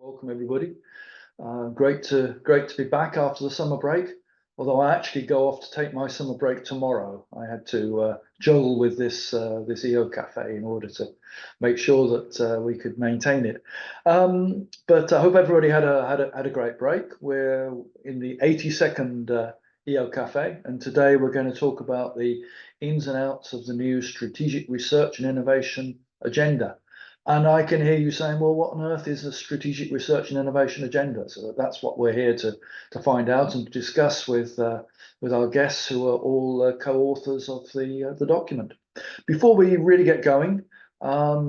Welcome everybody. Great to be back after the summer break. Although I actually go off to take my summer break tomorrow. I had to juggle with this EOcafe in order to make sure that we could maintain it. But I hope everybody had a great break. We're in the 82nd EOcafe, and today we're going to talk about the ins and outs of the new Strategic Research and Innovation Agenda. And I can hear you saying, well, what on earth is a strategic research and innovation agenda? So that's what we're here to find out and to discuss with our guests, who are all co-authors of the document. Before we really get going,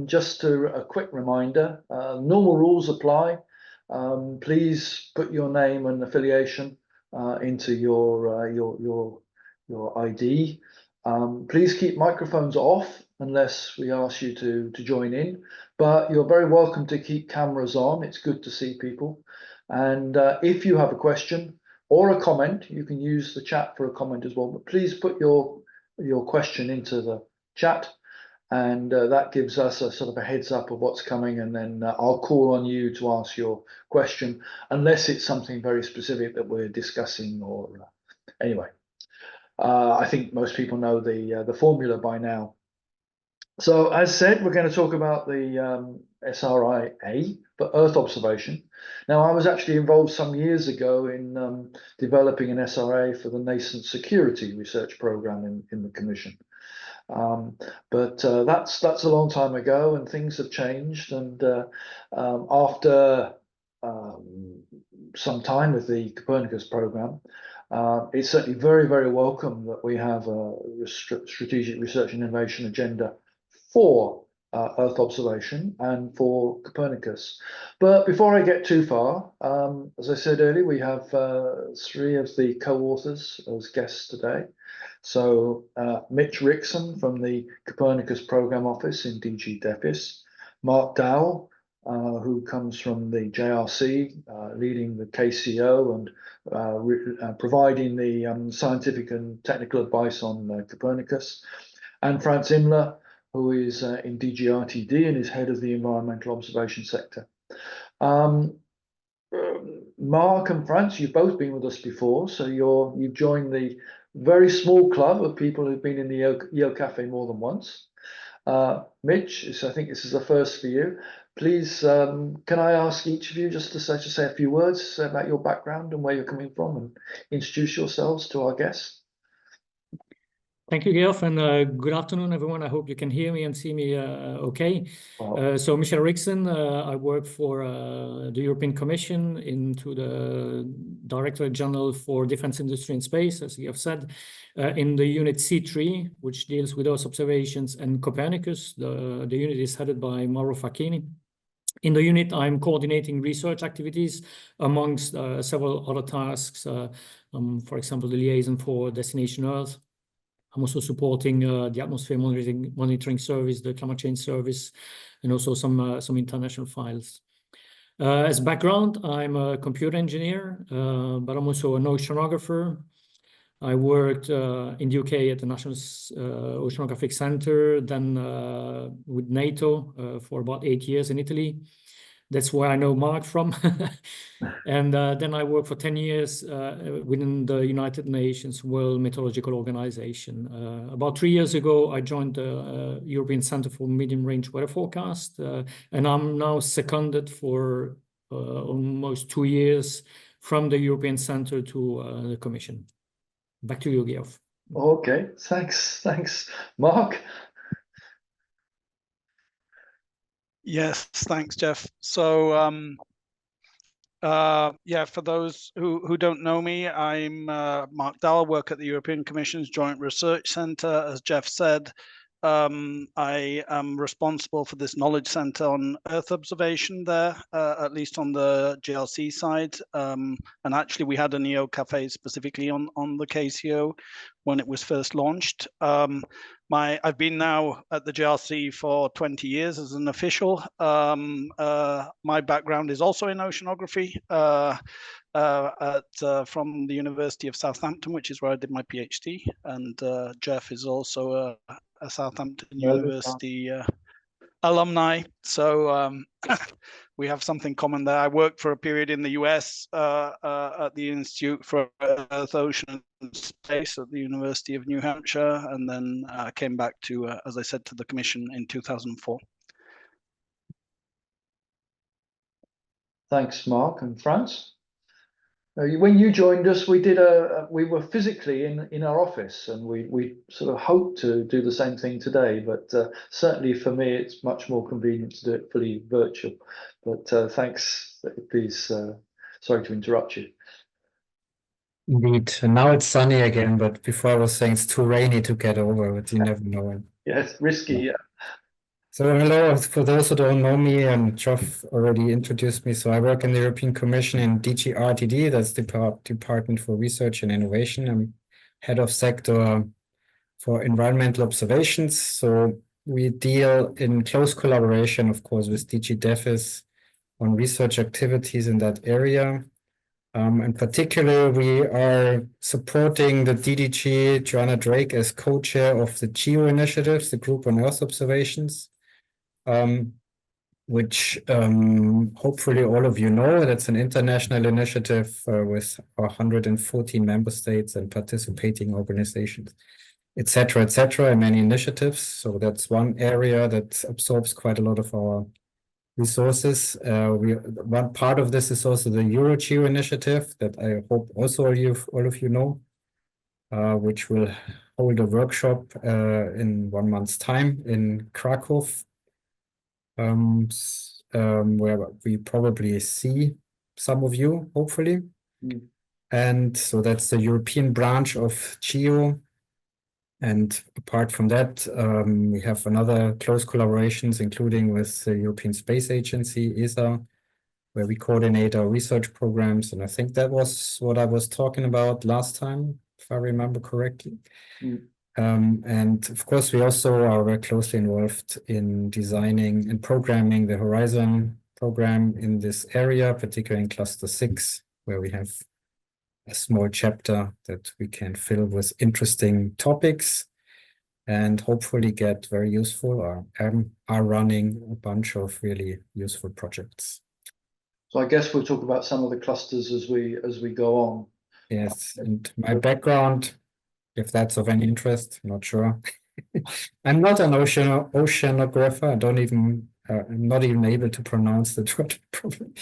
just a quick reminder, normal rules apply. Please put your name and affiliation into your ID. Please keep microphones off unless we ask you to join in, but you're very welcome to keep cameras on. It's good to see people. And if you have a question or a comment, you can use the chat for a comment as well, but please put your question into the chat, and that gives us a sort of a heads up of what's coming, and then I'll call on you to ask your question, unless it's something very specific that we're discussing or anyway. I think most people know the formula by now. So as said, we're going to talk about the SRIA for Earth observation. Now, I was actually involved some years ago in developing an SRA for the nascent security research program in the Commission. But that's a long time ago, and things have changed. And after some time with the Copernicus program, it's certainly very, very welcome that we have a strategic research and innovation agenda for Earth observation and for Copernicus. But before I get too far, as I said earlier, we have 3 of the co-authors as guests today. So Mitch Rickson from the Copernicus Program Office in DG DEFIS, Mark Dowell, who comes from the JRC, leading the KCO and providing the scientific and technical advice on Copernicus, and Franz Imler, who is in DG RTD and is head of the environmental observation sector. Mark and Franz, you've both been with us before, so you've joined the very small club of people who've been in the EOcafe more than once. Mitch, I think this is the first for you. Please, can I ask each of you just to say a few words about your background and where you're coming from, and introduce yourselves to our guests? Thank you, Geoff, and good afternoon, everyone. I hope you can hear me and see me okay. Wow. So Michel Rickson, I work for the European Commission into the Directorate General for Defense Industry and Space, as you have said, in the unit C3, which deals with Earth observations, and Copernicus. The unit is headed by Mauro Facchini. In the unit, I'm coordinating research activities amongst several other tasks, for example, the liaison for Destination Earth. I'm also supporting the atmosphere monitoring service, the climate change service, and also some international files. As background, I'm a computer engineer, but I'm also an oceanographer. I worked in the UK at the National Oceanographic Centre, then with NATO for about 8 years in Italy. That's where I know Mark from. And then I worked for 10 years within the United Nations World Meteorological Organization. About 3 years ago, I joined the European Centre for Medium Range Weather Forecast, and I'm now seconded for almost 2 years from the European Centre to the Commission. Back to you, Geoff. Okay, thanks, Mark. Yes, thanks, Jeff. So, yeah, for those who don't know me, I'm Mark Dowell, work at the European Commission's Joint Research Centre. As Jeff said, I am responsible for this knowledge centre on Earth observation there, at least on the GRC side. And actually, we had an EOcafe specifically on the KCO when it was first launched. I've been now at the GRC for 20 years as an official. My background is also in oceanography from the University of Southampton, which is where I did my PhD. And Jeff is also a Southampton University alumni. So we have something common there. I worked for a period in the US at the Institute for Earth, Ocean and Space at the University of New Hampshire, and then came back to, as I said, to the Commission in 2004. Thanks, Mark and Franz. When you joined us, we were physically in our office, and we sort of hope to do the same thing today. But certainly for me, it's much more convenient to do it fully virtual. But thanks. Please, sorry to interrupt you. Indeed. And now it's sunny again, but before I was saying it's too rainy to get over, but you never know. Yes, risky. Yeah. So hello, for those who don't know me, Geoff already introduced me. So I work in the European Commission in DG RTD, that's the Department for Research and Innovation. I'm head of sector for environmental observations. So we deal in close collaboration, of course, with DG DEFIS on research activities in that area. In particular, we are supporting the DDG, Joanna Drake, as co-chair of the GEO initiatives, the Group on Earth Observations. Which hopefully all of you know. That's an international initiative with 114 member states and participating organizations, etc., and many initiatives. So that's one area that absorbs quite a lot of our resources. One part of this is also the EuroGeo initiative that I hope also all of you know, which will hold a workshop in 1 month's time in Krakow. Where we probably see some of you, hopefully. And so that's the European branch of GEO. And apart from that, we have another close collaborations, including with the European Space Agency, ESA, where we coordinate our research programs. And I think that was what I was talking about last time, if I remember correctly. And of course, we also are very closely involved in designing and programming the Horizon program in this area, particularly in Cluster 6, where we have a small chapter that we can fill with interesting topics and hopefully get very useful, or are running a bunch of really useful projects. So I guess we'll talk about some of the clusters as we go on. Yes, and my background, if that's of any interest, I'm not sure. I'm not an oceanographer. I'm not even able to pronounce the word properly.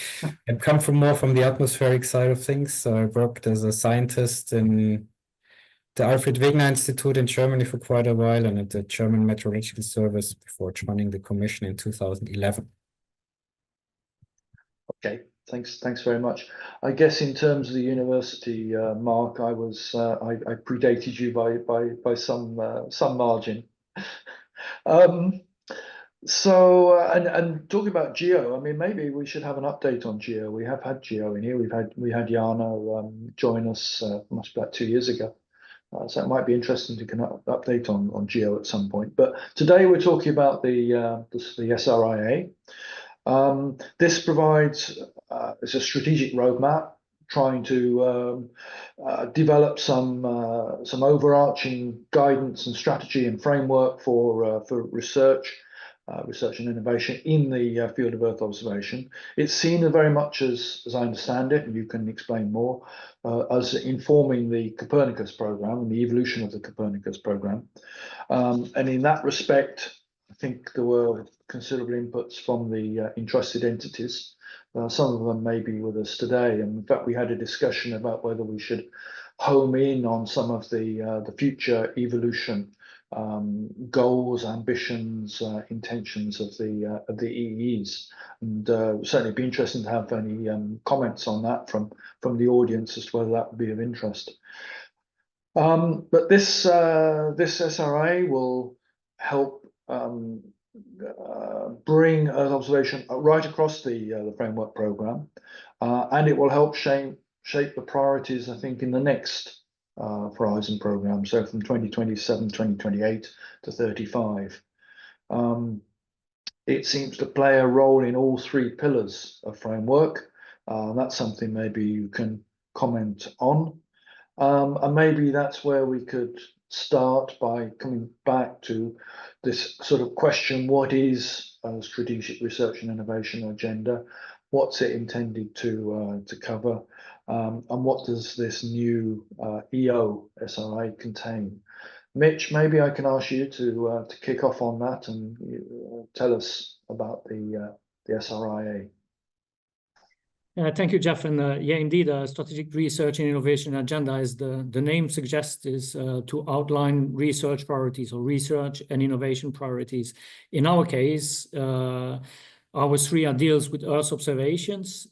I come more from the atmospheric side of things. I worked as a scientist in the Alfred Wegener Institute in Germany for quite a while, and at the German Meteorological Service before joining the Commission in 2011. Okay. Thanks very much. I guess in terms of the university, Mark, I predated you by some margin. So and talking about GEO, I mean, maybe we should have an update on GEO. We have had GEO in here. We had Jana join us must be about 2 years ago. So it might be interesting to get an update on GEO at some point. But today we're talking about the SRIA. This provides it's a strategic roadmap trying to develop some overarching guidance and strategy and framework for research and innovation in the field of Earth observation. It's seen very much as I understand it, and you can explain more, as informing the Copernicus program and the evolution of the Copernicus program. And in that respect, I think there were considerable inputs from the entrusted entities. Some of them may be with us today. And in fact, we had a discussion about whether we should home in on some of the future evolution goals, ambitions, intentions of the EEs. And certainly be interesting to have any comments on that from the audience as to whether that would be of interest. But this SRA will help bring Earth observation right across the framework program, and it will help shape the priorities, I think, in the next Horizon program, so from 2027, 2028 to 35. It seems to play a role in all 3 pillars of framework. That's something maybe you can comment on. And maybe that's where we could start by coming back to this sort of question: what is strategic research and innovation agenda? What's it intended to cover? And what does this new EO SRI contain? Mitch, maybe I can ask you to kick off on that and tell us about the SRIA. Thank you, Jeff. And yeah, indeed, strategic research and innovation agenda, as the name suggests, is to outline research priorities or research and innovation priorities. In our case, our SRIA deals with Earth observations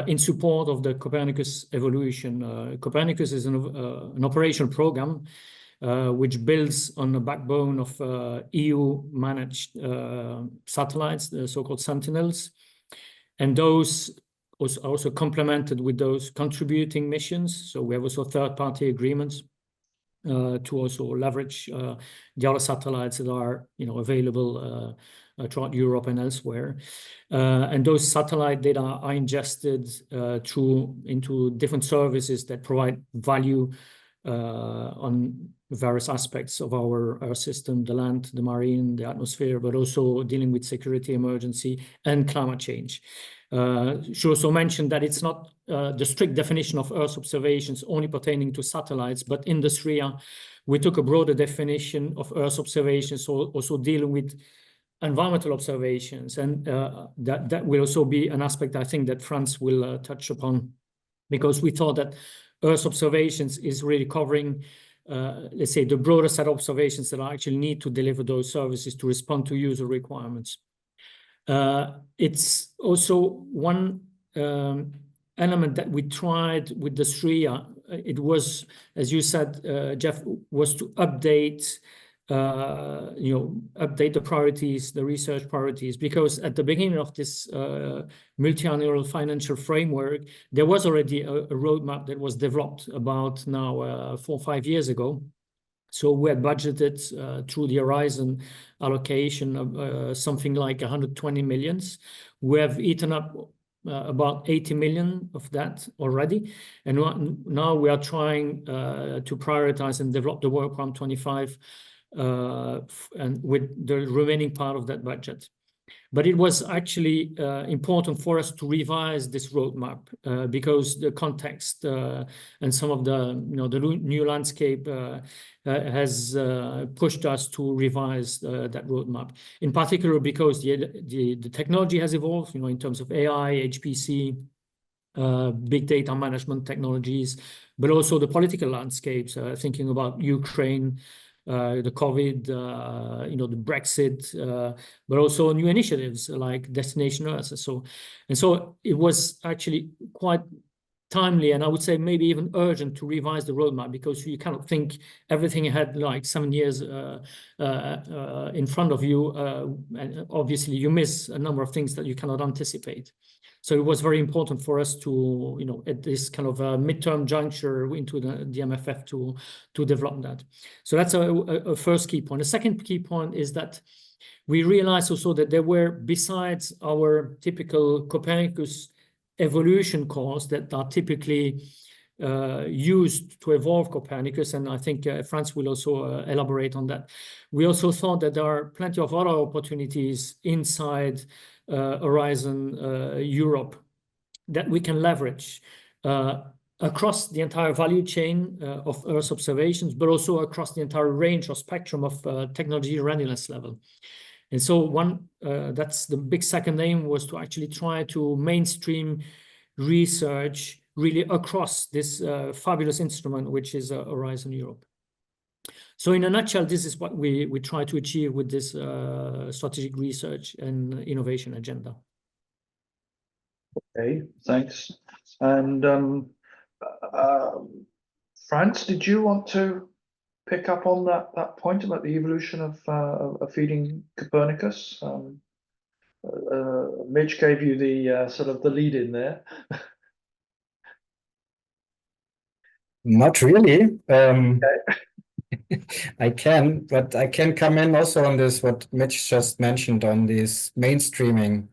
in support of the Copernicus evolution. Copernicus is an operational program which builds on the backbone of EU-managed satellites, the so-called Sentinels, and those was also complemented with those contributing missions. So we have also third-party agreements to also leverage the other satellites that are available throughout Europe and elsewhere. And those satellite data are ingested into different services that provide value on various aspects of our Earth system, the land, the marine, the atmosphere, but also dealing with security, emergency, and climate change. Should also mention that it's not the strict definition of Earth observations only pertaining to satellites, but in the SRIA, we took a broader definition of Earth observations, so also dealing with environmental observations. And that will also be an aspect I think that Franz will touch upon, because we thought that Earth observations is really covering, let's say, the broader set of observations that I actually need to deliver those services to respond to user requirements. It's also one element that we tried with the SRIA. It was, as you said, Jeff, was to update, update the priorities, the research priorities, because at the beginning of this Multiannual Financial Framework, there was already a roadmap that was developed about now 4 or 5 years ago. So we had budgeted through the Horizon allocation of something like 120 million. We have eaten up about 80 million of that already. And now we are trying to prioritize and develop the work from 25 and with the remaining part of that budget. But it was actually important for us to revise this roadmap because the context and some of the the new landscape has pushed us to revise that roadmap. In particular, because the technology has evolved, in terms of AI, HPC, big data management technologies, but also the political landscapes. Thinking about Ukraine. The COVID, the Brexit, but also new initiatives like Destination Earth. So it was actually quite timely, and I would say maybe even urgent to revise the roadmap, because you cannot think everything had like 7 years in front of you, and obviously you miss a number of things that you cannot anticipate. So it was very important for us to, at this kind of a midterm juncture into the MFF to develop that. So that's a first key point. The second key point is that we realized also that there were, besides our typical Copernicus evolution calls that are typically used to evolve Copernicus, and I think Franz will also elaborate on that. We also thought that there are plenty of other opportunities inside Horizon Europe that we can leverage across the entire value chain of Earth observations, but also across the entire range or spectrum of technology readiness level. And so that's the big second aim, was to actually try to mainstream research really across this fabulous instrument, which is Horizon Europe. So in a nutshell, this is what we try to achieve with this strategic research and innovation agenda. Okay, thanks. And Franz, did you want to pick up on that point about the evolution of feeding Copernicus? Mitch gave you the sort of the lead in there. Not really. Okay. I can, but I can come in also on this, what Mitch just mentioned, on this mainstreaming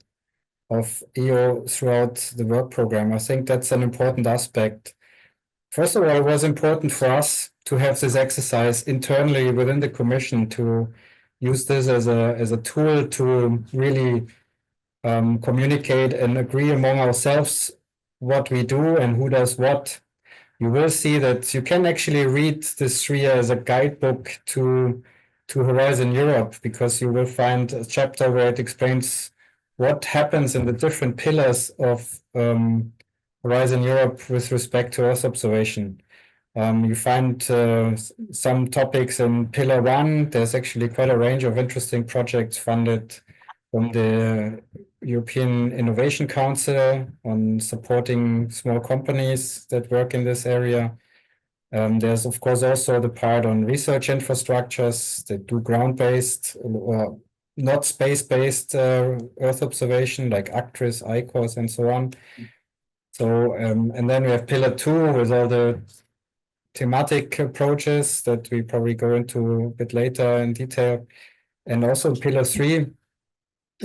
of EO throughout the work program. I think that's an important aspect. First of all, it was important for us to have this exercise internally within the Commission to use this as a tool to really communicate and agree among ourselves what we do and who does what. You will see that you can actually read this SRIA as a guidebook to Horizon Europe, because you will find a chapter where it explains what happens in the different pillars of Horizon Europe with respect to Earth observation. You find some topics in Pillar 1. There's actually quite a range of interesting projects funded from the European Innovation Council on supporting small companies that work in this area. There's, of course, also the part on research infrastructures that do ground-based or not space-based Earth observation, like ACTRIS, ICOS, and so on. So, and then we have Pillar 2 with all the thematic approaches that we probably go into a bit later in detail. And also Pillar 3,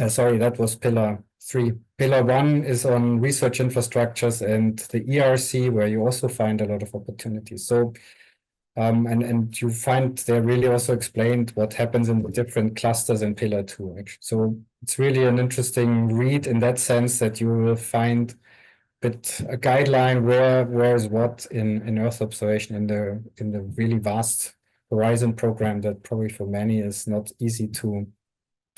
sorry, that was Pillar 3. Pillar 1 is on research infrastructures and the ERC, where you also find a lot of opportunities. So, and you find there really also explained what happens in the different clusters in Pillar 2, actually. So it's really an interesting read in that sense, that you will find a guideline where is what in Earth observation in the really vast Horizon program that probably for many is not easy to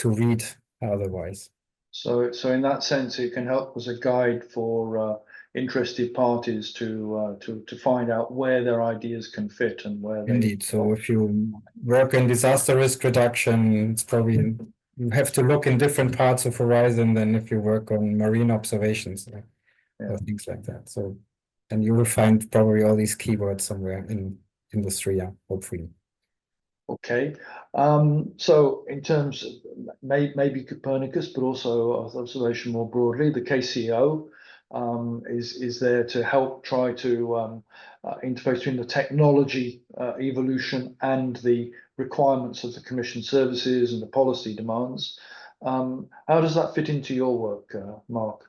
read otherwise. So in that sense, it can help as a guide for interested parties to find out where their ideas can fit and where they. Indeed. So if you work in disaster risk reduction, it's probably you have to look in different parts of Horizon than if you work on marine observations or things like that. So, and you will find probably all these keywords somewhere in the SRIA, hopefully. Okay, so in terms of maybe Copernicus, but also Earth observation more broadly, the KCO is there to help try to interface between the technology evolution and the requirements of the Commission services and the policy demands. How does that fit into your work, Mark?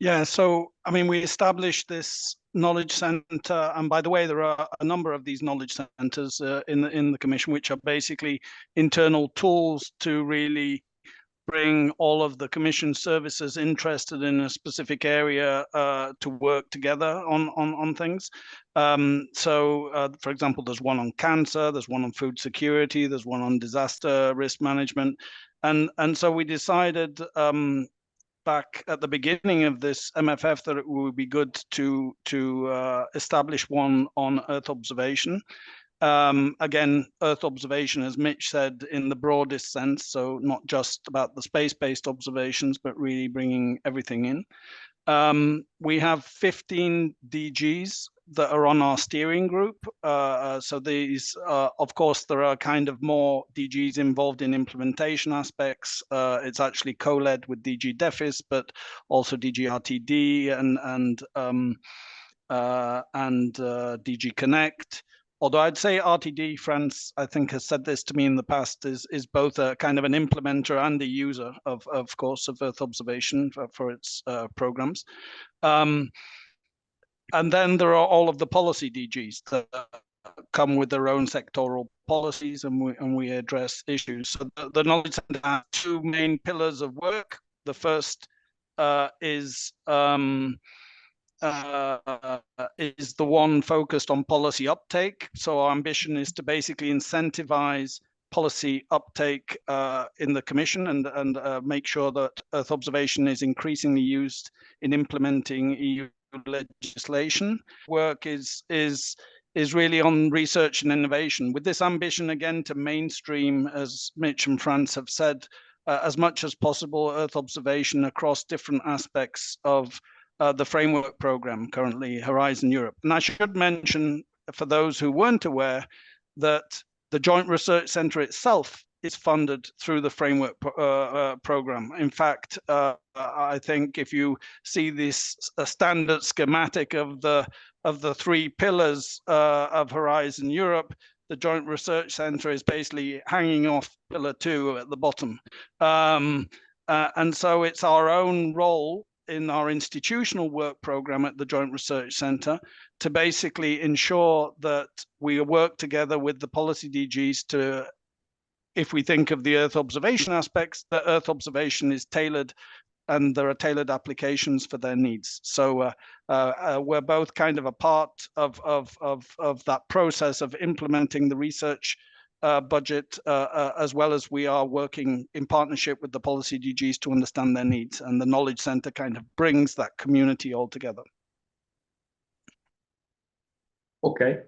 Yeah, so I mean, we established this knowledge center, and by the way, there are a number of these knowledge centers in the Commission, which are basically internal tools to really bring all of the Commission services interested in a specific area to work together on things. So, for example, there's one on cancer, there's one on food security, there's one on disaster risk management, and so we decided back at the beginning of this MFF that it would be good to establish one on Earth observation. Again, Earth observation, as Mitch said, in the broadest sense, so not just about the space-based observations, but really bringing everything in. We have 15 DGs that are on our steering group. So these, of course, there are kind of more DGs involved in implementation aspects. It's actually co-led with DG DEFIS, but also DG RTD and DG Connect. Although I'd say RTD, France, I think, has said this to me in the past, is both a kind of an implementer and a user of course, of Earth observation for its programs. And then there are all of the policy DGs that come with their own sectoral policies, and we address issues. So the knowledge center has two main pillars of work. The first is the one focused on policy uptake. So our ambition is to basically incentivize policy uptake in the Commission and make sure that Earth observation is increasingly used in implementing EU legislation. Work is really on research and innovation, with this ambition again to mainstream, as Mitch and Franz have said, as much as possible Earth observation across different aspects of the framework program, currently Horizon Europe. And I should mention, for those who weren't aware, that the Joint Research Centre itself is funded through the framework program. In fact, I think if you see this standard schematic of the three pillars of Horizon Europe, the Joint Research Centre is basically hanging off Pillar 2 at the bottom. And so it's our own role in our institutional work program at the Joint Research Centre to basically ensure that we work together with the policy DGs to if we think of the Earth observation aspects, the Earth observation is tailored, and there are tailored applications for their needs. So we're both kind of a part of that process of implementing the research budget, as well as we are working in partnership with the policy DGs to understand their needs. And the Knowledge Centre kind of brings that community all together. Okay.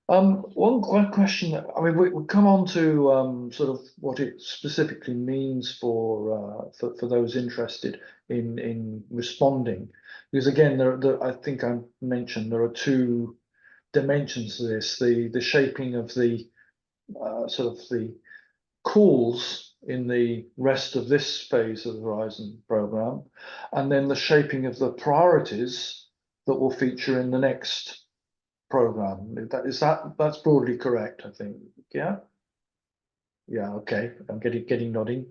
One question. I mean, we come on to sort of what it specifically means for those interested in responding, because again, I think I mentioned there are two dimensions to this: the shaping of the sort of the calls in the rest of this phase of the Horizon program, and then the shaping of the priorities that will feature in the next program. That's broadly correct, I think. Yeah. Okay. I'm getting nodding.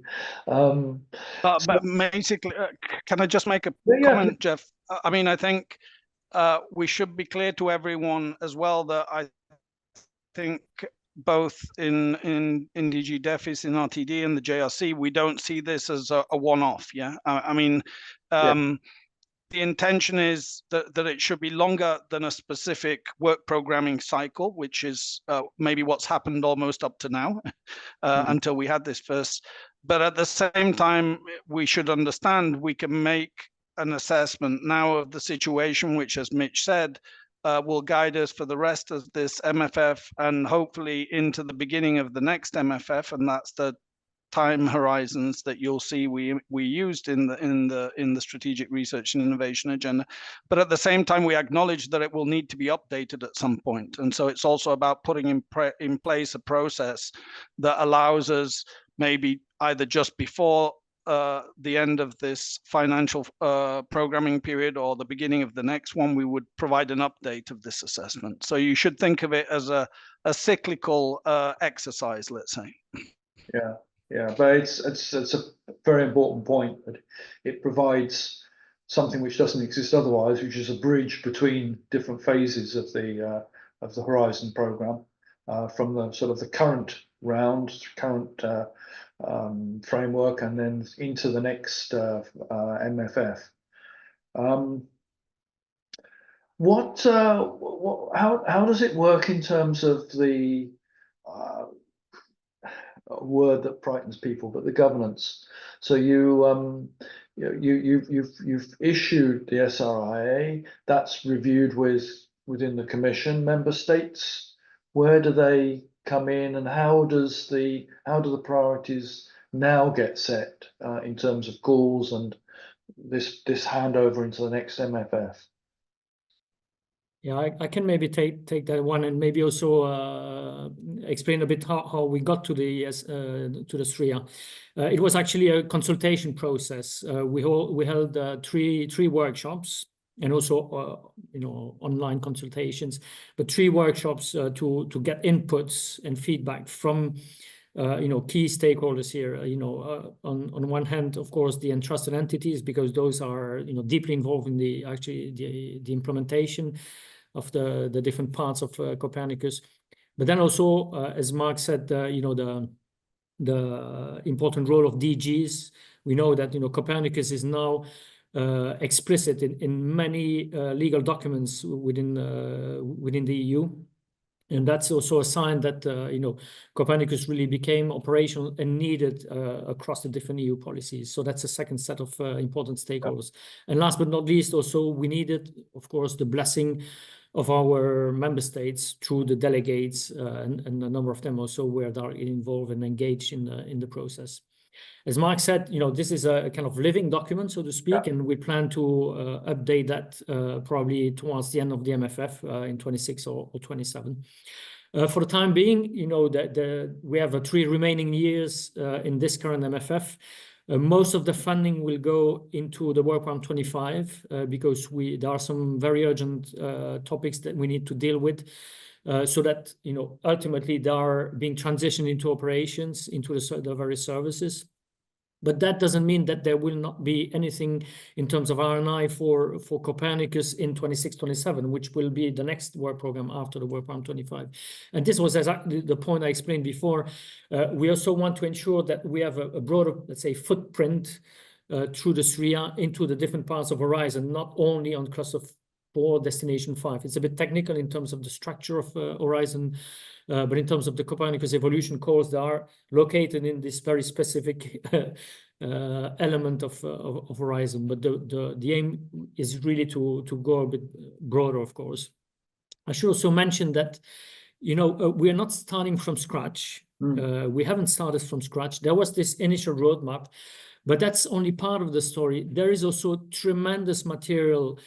But basically, can I just make a comment, Jeff? I mean, I think we should be clear to everyone as well that I think both in DG DEFIS, in RTD, and the JRC, we don't see this as a one-off. Yeah. I mean. The intention is that it should be longer than a specific work programming cycle, which is maybe what's happened almost up to now, until we had this first. But at the same time, we should understand we can make an assessment now of the situation, which, as Mitch said, will guide us for the rest of this MFF and hopefully into the beginning of the next MFF, and that's the time horizons that you'll see we used in the strategic research and innovation agenda. But at the same time, we acknowledge that it will need to be updated at some point, and so it's also about putting in place a process that allows us, maybe either just before the end of this financial programming period or the beginning of the next one, we would provide an update of this assessment. So you should think of it as a cyclical exercise, let's say. Yeah, but it's a very important point that it provides something which doesn't exist otherwise, which is a bridge between different phases of the Horizon program, from the sort of the current framework, and then into the next MFF. How does it work in terms of the a word that frightens people, but the governance? So you've issued the SRIA, that's reviewed within the Commission. Member states, where do they come in, and how do the priorities now get set in terms of goals and this handover into the next MFF? Yeah, I can maybe take that one, and maybe also explain a bit how we got to the SRIA. It was actually a consultation process. We held three workshops, and also online consultations, but 3 workshops to get inputs and feedback from key stakeholders here. On one hand, of course, the entrusted entities, because those are deeply involved in the implementation of the different parts of Copernicus. But then also, as Mark said, the important role of DGs. We know that Copernicus is now explicit in many legal documents within the EU. And that's also a sign that Copernicus really became operational and needed across the different EU policies. So that's a second set of important stakeholders. And last but not least, also we needed, of course, the blessing of our member states through the delegates, and a number of them also were directly involved and engaged in the process. As Mark said, this is a kind of living document, so to speak, and we plan to update that probably towards the end of the MFF in 26 or 27. For the time being, we have 3 remaining years in this current MFF. Most of the funding will go into the work on 25 because there are some very urgent topics that we need to deal with. So that ultimately they are being transitioned into operations, into the various services. But that doesn't mean that there will not be anything in terms of R&I for Copernicus in 26-27, which will be the next work program after the work program 25. And this was exactly the point I explained before. We also want to ensure that we have a broader, let's say, footprint through the SRIA into the different parts of Horizon, not only on Cluster 4, Destination 5. It's a bit technical in terms of the structure of Horizon, but in terms of the Copernicus evolution cores, they are located in this very specific element of Horizon. But the aim is really to go a bit broader, of course. I should also mention that, we are not starting from scratch. We haven't started from scratch. There was this initial roadmap, but that's only part of the story. There is also tremendous material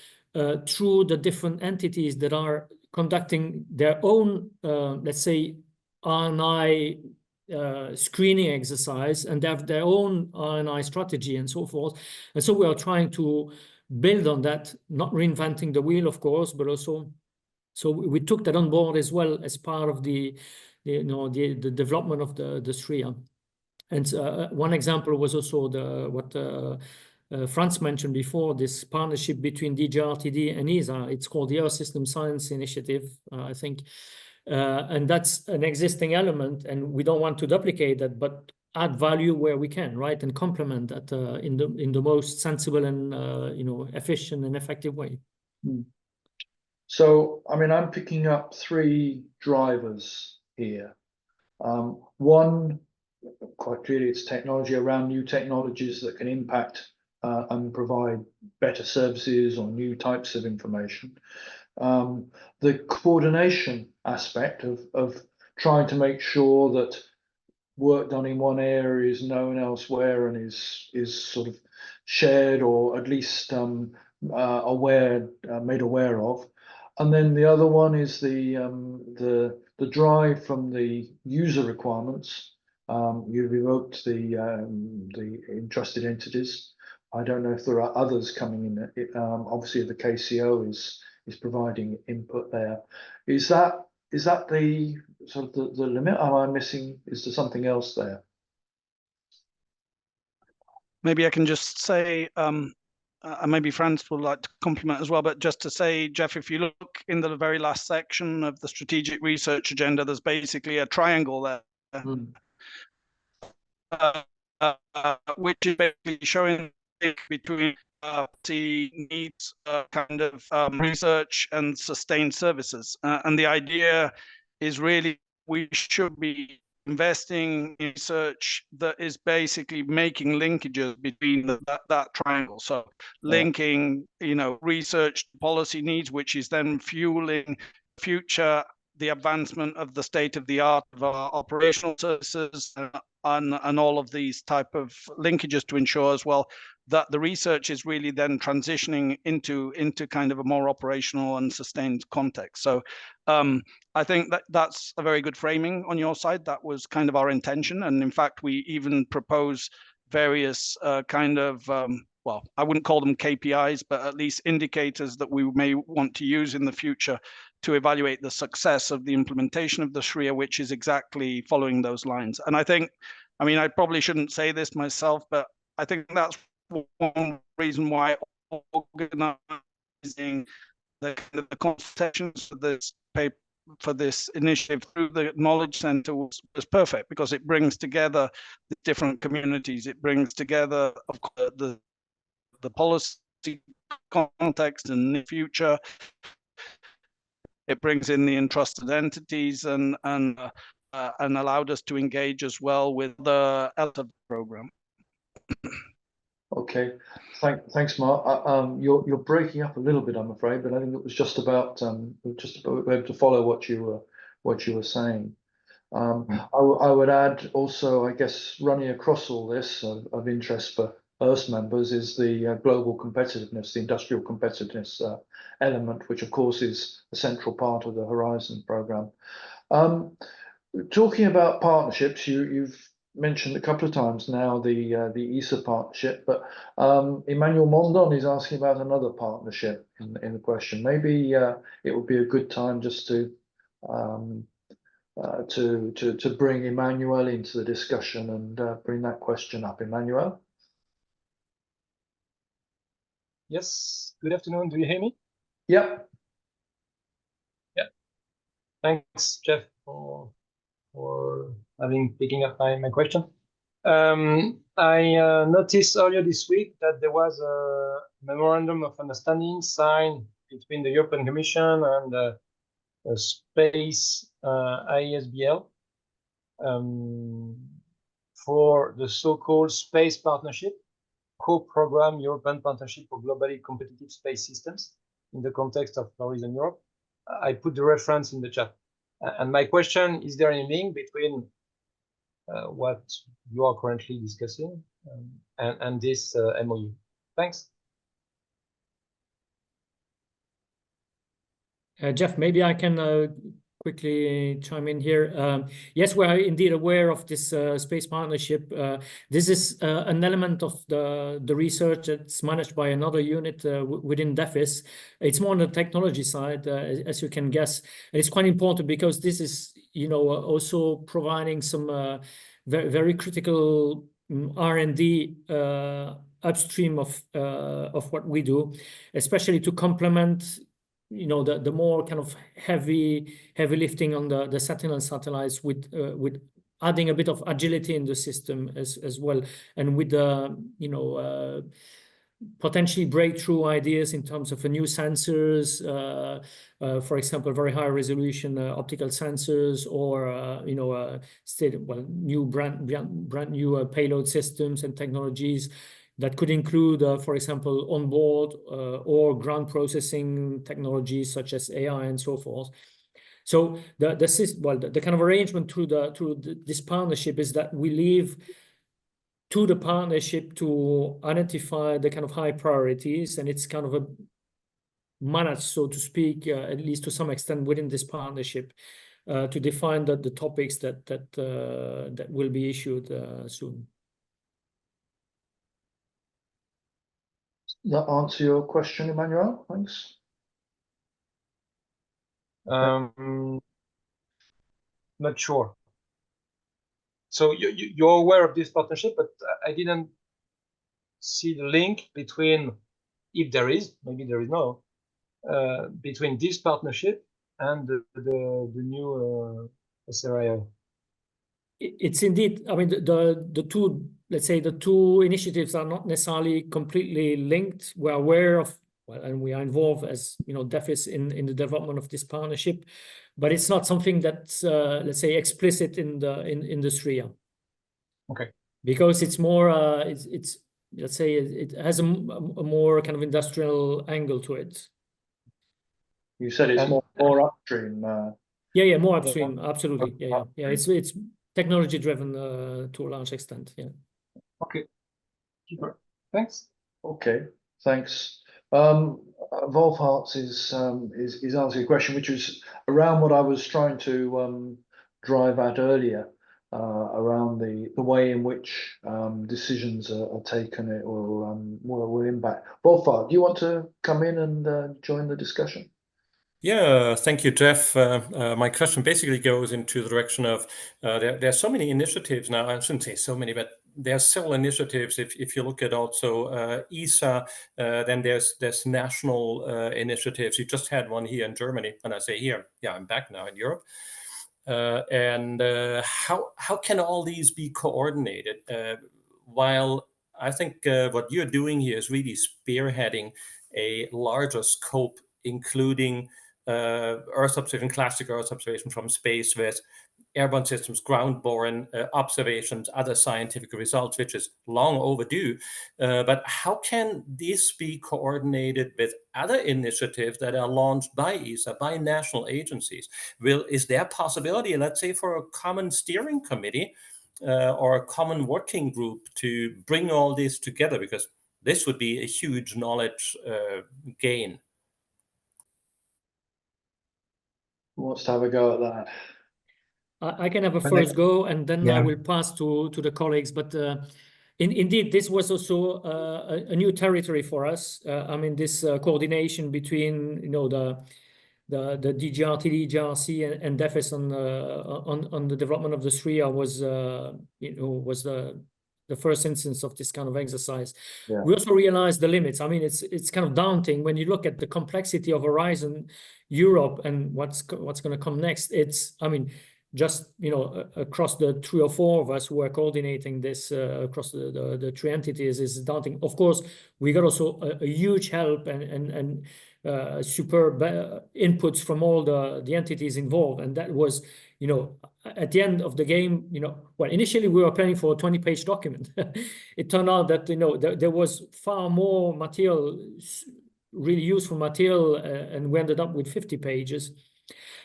through the different entities that are conducting their own, let's say, R&I screening exercise, and they have their own R&I strategy and so forth. And so we are trying to build on that, not reinventing the wheel, of course, but also, so we took that on board as well as part of the development of the SRIA. And one example was also what Franz mentioned before, this partnership between DGRTD and ESA. It's called the Earth System Science Initiative, I think. And that's an existing element, and we don't want to duplicate that, but add value where we can, right? And complement that in the most sensible and efficient and effective way. So, I mean, I'm picking up 3 drivers here. One, quite clearly, it's technology around new technologies that can impact and provide better services or new types of information. The coordination aspect of trying to make sure that work done in one area is known elsewhere and is sort of shared, or at least made aware of. And then the other one is the drive from the user requirements. You've evoked the entrusted entities. I don't know if there are others coming in. Obviously, the KCO is providing input there. Is that the sort of the limit? Am I missing? Is there something else there? Maybe I can just say, and maybe Franz would like to compliment as well, but just to say, Jeff, if you look in the very last section of the strategic research agenda, there's basically a triangle there. Which is basically showing between the needs kind of research and sustained services. And the idea is really we should be investing in research that is basically making linkages between that triangle. So linking, research policy needs, which is then fueling future the advancement of the state of the art of our operational services and all of these type of linkages to ensure as well that the research is really then transitioning into kind of a more operational and sustained context. So I think that's a very good framing on your side. That was kind of our intention. And in fact, we even propose various kind of, well, I wouldn't call them KPIs, but at least indicators that we may want to use in the future to evaluate the success of the implementation of the SRIA, which is exactly following those lines. And I think, I mean, I probably shouldn't say this myself, but I think that's one reason why organizing the consultations for this paper, for this initiative through the Knowledge Center was perfect, because it brings together the different communities. It brings together, of course, the policy context and the future. It brings in the entrusted entities and allowed us to engage as well with the ELTA program. Okay, thanks, Mark. You're breaking up a little bit, I'm afraid, but I think it was just about able to follow what you were saying. I would add also, I guess, running across all this of interest for Earth members is the global competitiveness, the industrial competitiveness element, which of course is a central part of the Horizon program. Talking about partnerships, you've mentioned a couple of times now the ESA partnership, but Emmanuel Mondon is asking about another partnership in the question. Maybe it would be a good time just to bring Emmanuel into the discussion and bring that question up. Emmanuel? Yes, good afternoon. Do you hear me? Yep. Yeah. Thanks, Jeff, for picking up my question. I noticed earlier this week that there was a memorandum of understanding signed between the European Commission and Space ISBL for the so-called Space Partnership, co-program European Partnership for Globally Competitive Space Systems in the context of Horizon Europe. I put the reference in the chat. And my question, is there any link between what you are currently discussing and this MOU? Thanks. Jeff, maybe I can quickly chime in here. Yes, we are indeed aware of this space partnership. This is an element of the research that's managed by another unit within DEFIS. It's more on the technology side, as you can guess. And it's quite important because this is, also providing some very, very critical R&D upstream of what we do, especially to complement the more kind of heavy lifting on the Sentinel satellites with adding a bit of agility in the system as well, and with the potentially breakthrough ideas in terms of new sensors, for example, very high resolution optical sensors, or new brand new payload systems and technologies that could include, for example, onboard or ground processing technologies such as AI and so forth. So the kind of arrangement through this partnership is that we leave to the partnership to identify the kind of high priorities, and it's kind of a managed, so to speak, at least to some extent within this partnership, to define the topics that will be issued soon. Does that answer your question, Emmanuel? Thanks. Not sure. So you're aware of this partnership, but I didn't see the link between, if there is, maybe there is no, between this partnership and the new SRIA. It's indeed, I mean, the two, let's say the two initiatives are not necessarily completely linked. We're aware of, and we are involved as, DEFIS in the development of this partnership, but it's not something that's, let's say, explicit in the SRIA. Okay. Because it's more, it's let's say it has a more kind of industrial angle to it. You said it's more upstream. Yeah, more upstream. Absolutely. Yeah. It's technology driven to a large extent. Yeah. Okay. Super. Thanks. Okay. Thanks. Wolfhart's is answering your question, which was around what I was trying to drive at earlier, around the way in which decisions are taken will impact. Wolfhart, do you want to come in and join the discussion? Yeah, thank you, Jeff. My question basically goes into the direction of there are so many initiatives now. I shouldn't say so many, but there are several initiatives. If you look at also ESA, then there's national initiatives. You just had one here in Germany, and I say here, yeah, I'm back now in Europe. And how can all these be coordinated? While I think what you're doing here is really spearheading a larger scope, including Earth observation, classic Earth observation from space with airborne systems, ground-borne observations, other scientific results, which is long overdue. But how can this be coordinated with other initiatives that are launched by ESA, by national agencies? Is there a possibility, let's say, for a common steering committee or a common working group to bring all this together? Because this would be a huge knowledge gain. Who wants to have a go at that? I can have a first go, and then I will pass to the colleagues. But indeed, this was also a new territory for us. I mean, this coordination between the DGRT, DGRC, and DEFIS on the development of the SRIA was the first instance of this kind of exercise. Yeah. We also realized the limits. I mean, it's kind of daunting when you look at the complexity of Horizon Europe and what's going to come next. It's, I mean, just, you know, across the 3 or 4 of us who are coordinating this across the 3 entities is daunting. Of course, we got also a huge help and superb inputs from all the entities involved. And that was, you know, at the end of the game, you know, well, initially we were planning for a 20-page document. It turned out that, you know, there was far more material, really useful material, and we ended up with 50 pages.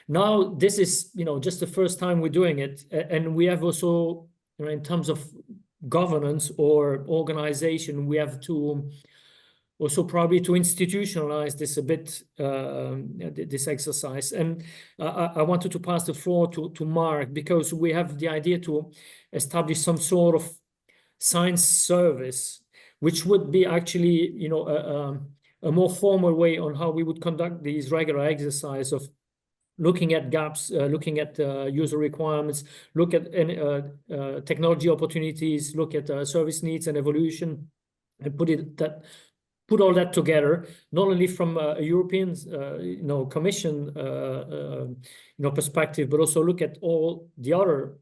Now, this is, you know, just the first time we're doing it. And we have also, you know, in terms of governance or organization, we have to also probably to institutionalize this a bit, this exercise. And I wanted to pass the floor to Mark, because we have the idea to establish some sort of science service, which would be actually, you know, a more formal way on how we would conduct these regular exercise of looking at gaps, looking at user requirements, look at technology opportunities, look at service needs and evolution, and put all that together, not only from a European, you know, Commission, you know, perspective, but also look at all the other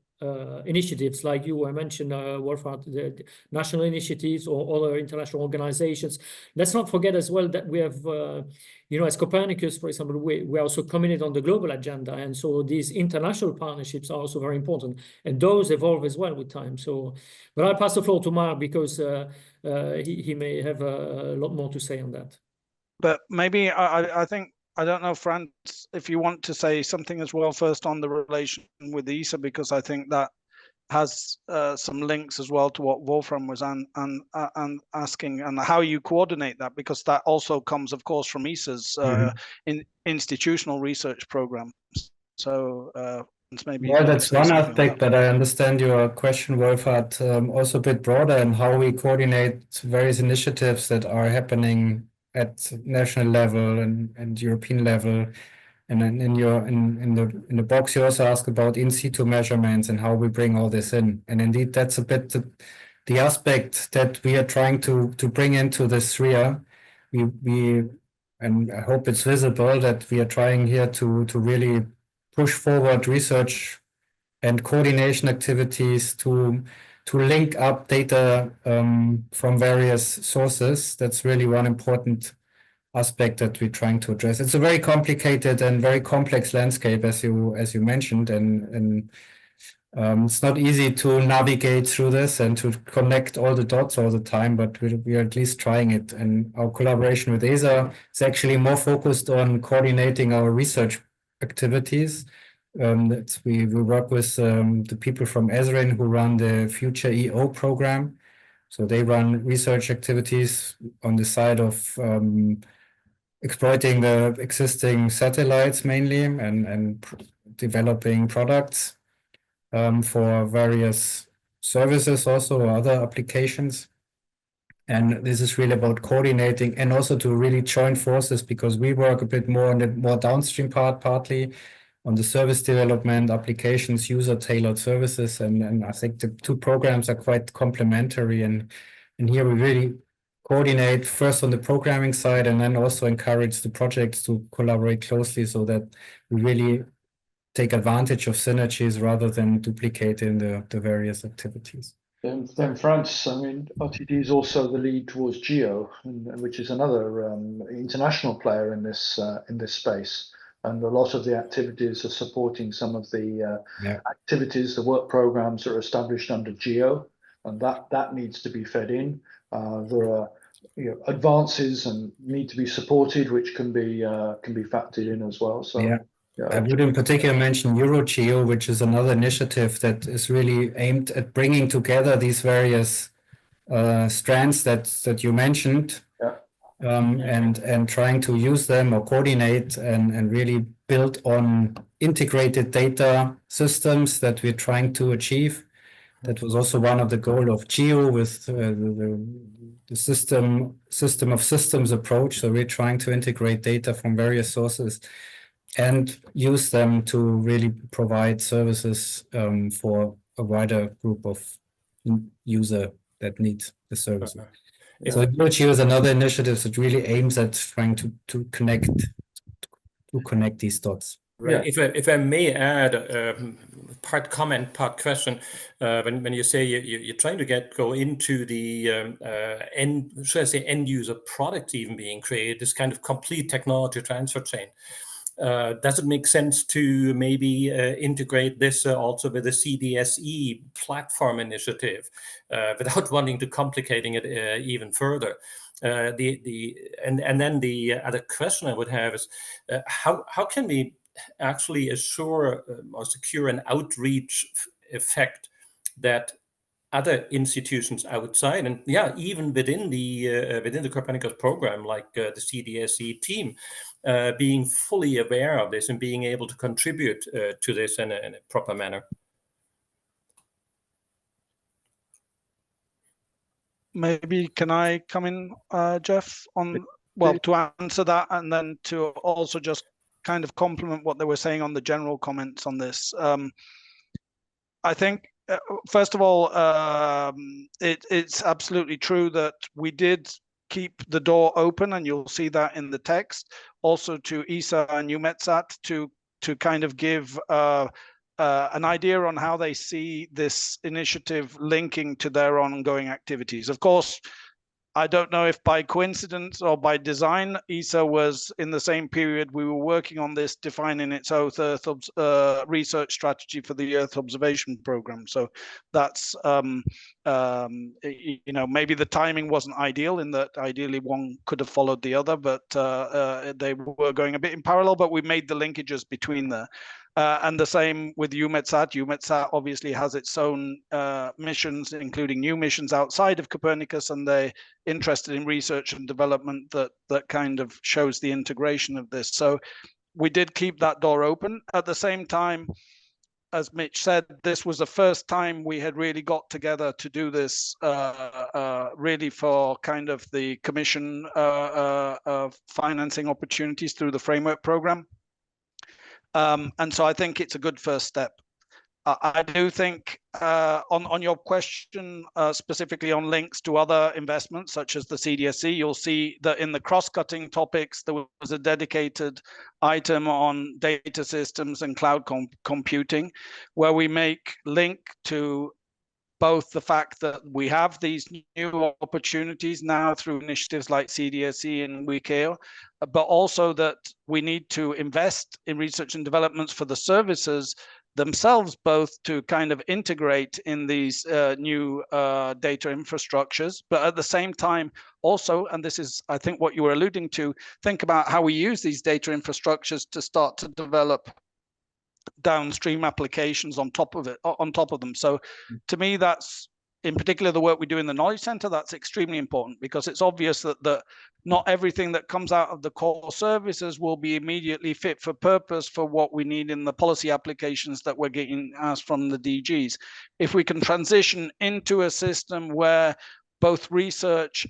initiatives, like you mentioned, Wolfhard, the national initiatives or other international organizations. Let's not forget as well that we have, you know, as Copernicus, for example, we're also committed on the global agenda. And so these international partnerships are also very important. And those evolve as well with time. So, but I'll pass the floor to Mark, because he may have a lot more to say on that. But maybe I think, I don't know, Frans, if you want to say something as well first on the relation with ESA, because I think that has some links as well to what Wolfram was asking, and how you coordinate that, because that also comes, of course, from ESA's institutional research program. So maybe well, that's one aspect, but I understand your question, Wolfhard, also a bit broader, and how we coordinate various initiatives that are happening at national level and European level. And then in the box, you also ask about in situ measurements and how we bring all this in. And indeed, that's a bit the aspect that we are trying to bring into the SRIA. We and I hope it's visible that we are trying here to really push forward research and coordination activities to link up data from various sources. That's really one important aspect that we're trying to address. It's a very complicated and very complex landscape, as you mentioned, and it's not easy to navigate through this and to connect all the dots all the time, but we are at least trying it. And our collaboration with ESA is actually more focused on coordinating our research activities. We work with the people from ESRIN who run the Future EO program. So they run research activities on the side of exploiting the existing satellites mainly, and developing products for various services also, or other applications. And this is really about coordinating and also to really join forces, because we work a bit more on the more downstream part, partly on the service development, applications, user-tailored services. And I think the 2 programs are quite complementary. And here we really coordinate first on the programming side, and then also encourage the projects to collaborate closely, so that we really take advantage of synergies rather than duplicating the various activities. Then France, I mean, RTD is also the lead towards GEO, which is another international player in this space. And a lot of the activities are supporting some of the activities, the work programs that are established under GEO, and that needs to be fed in. There are, you know, advances and need to be supported, which can be factored in as well. So yeah. I would in particular mention EuroGeo, which is another initiative that is really aimed at bringing together these various strands that you mentioned, and trying to use them or coordinate and really build on integrated data systems that we're trying to achieve. That was also one of the goals of GEO with the system of systems approach. So we're trying to integrate data from various sources and use them to really provide services for a wider group of user that need the services. Yeah. So EOGeo is another initiative that really aims at trying to connect these dots. Right. If I may add, part comment, part question, when you say you're trying to go into the end user product even being created, this kind of complete technology transfer chain. Does it make sense to maybe integrate this also with the CDSE platform initiative without wanting to complicating it even further? And then the other question I would have is how can we actually assure or secure an outreach effect that other institutions outside and even within the Copernicus program, like the CDSE team, being fully aware of this and being able to contribute to this in a proper manner? Maybe can I come in, Jeff, to answer that, and then to also just kind of complement what they were saying on the general comments on this. I think, first of all, it's absolutely true that we did keep the door open, and you'll see that in the text, also to ESA and EUMETSAT to kind of give an idea on how they see this initiative linking to their ongoing activities. Of course, I don't know if by coincidence or by design, ESA was in the same period we were working on this, defining its own Earth research strategy for the Earth observation program. So that's, maybe the timing wasn't ideal in that ideally one could have followed the other, but they were going a bit in parallel, but we made the linkages between there. And the same with EUMETSAT. EUMETSAT obviously has its own missions, including new missions outside of Copernicus, and they're interested in research and development that kind of shows the integration of this. So we did keep that door open. At the same time, as Mitch said, this was the first time we had really got together to do this really for kind of the Commission financing opportunities through the framework program. And so I think it's a good first step. I do think on your question, specifically on links to other investments, such as the CDSE, you'll see that in the cross-cutting topics, there was a dedicated item on data systems and cloud computing, where we make link to both the fact that we have these new opportunities now through initiatives like CDSE and EOcafe, but also that we need to invest in research and developments for the services themselves, both to kind of integrate in these new data infrastructures, but at the same time also, and this is I think what you were alluding to, think about how we use these data infrastructures to start to develop downstream applications on top of them. So to me, that's in particular the work we do in the Knowledge Center, that's extremely important, because it's obvious that not everything that comes out of the core services will be immediately fit for purpose for what we need in the policy applications that we're getting asked from the DGs. If we can transition into a system where both research,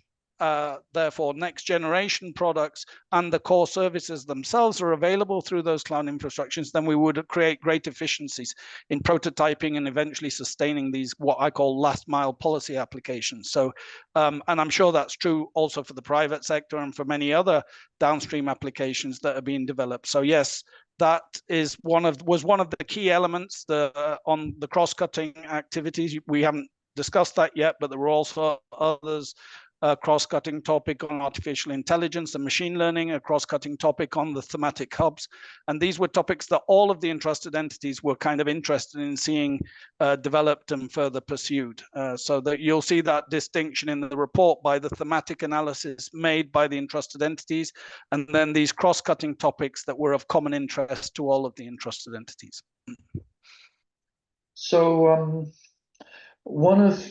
therefore next generation products, and the core services themselves are available through those cloud infrastructures, then we would create great efficiencies in prototyping and eventually sustaining these, what I call last mile policy applications. So, and I'm sure that's true also for the private sector and for many other downstream applications that are being developed. So yes, that was one of the key elements on the cross-cutting activities. We haven't discussed that yet, but there were also others. A cross-cutting topic on artificial intelligence and machine learning, a cross-cutting topic on the thematic hubs. And these were topics that all of the entrusted entities were kind of interested in seeing developed and further pursued. So that you'll see that distinction in the report by the thematic analysis made by the entrusted entities, and then these cross-cutting topics that were of common interest to all of the entrusted entities. So one of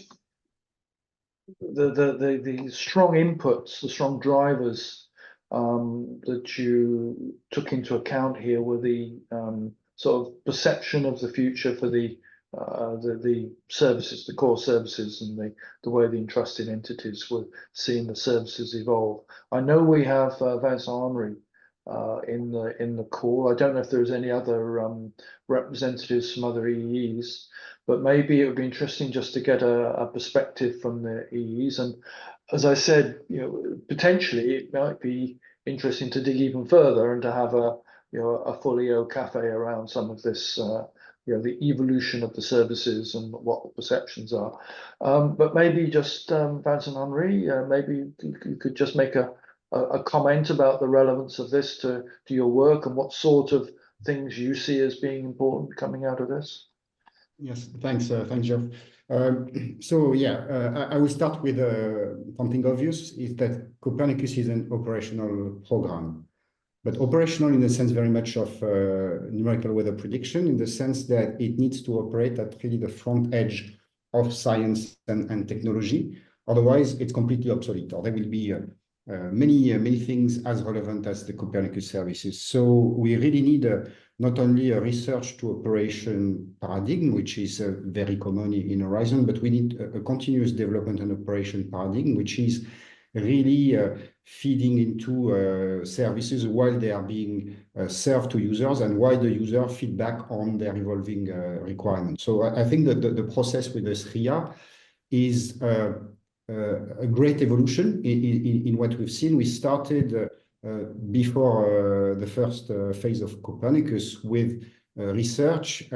the strong inputs, the strong drivers that you took into account here were the sort of perception of the future for the services, the core services, and the way the entrusted entities were seeing the services evolve. I know we have Vincent Henry in the call. I don't know if there's any other representatives from other EEs, but maybe it would be interesting just to get a perspective from the EEs. And as I said, potentially it might be interesting to dig even further and to have a full EOcafe around some of this, the evolution of the services and what the perceptions are. But maybe just Vincent Henri, maybe you could just make a comment about the relevance of this to your work and what sort of things you see as being important coming out of this. Yes, thanks, Jeff. So yeah, I will start with something obvious, is that Copernicus is an operational program, but operational in the sense very much of numerical weather prediction, in the sense that it needs to operate at really the front edge of science and technology. Otherwise, it's completely obsolete, or there will be many things as relevant as the Copernicus services. So we really need not only a research to operation paradigm, which is very common in Horizon, but we need a continuous development and operation paradigm, which is really feeding into services while they are being served to users and while the user feedback on their evolving requirements. So I think that the process with the SRIA is a great evolution in what we've seen. We started before the first phase of Copernicus with research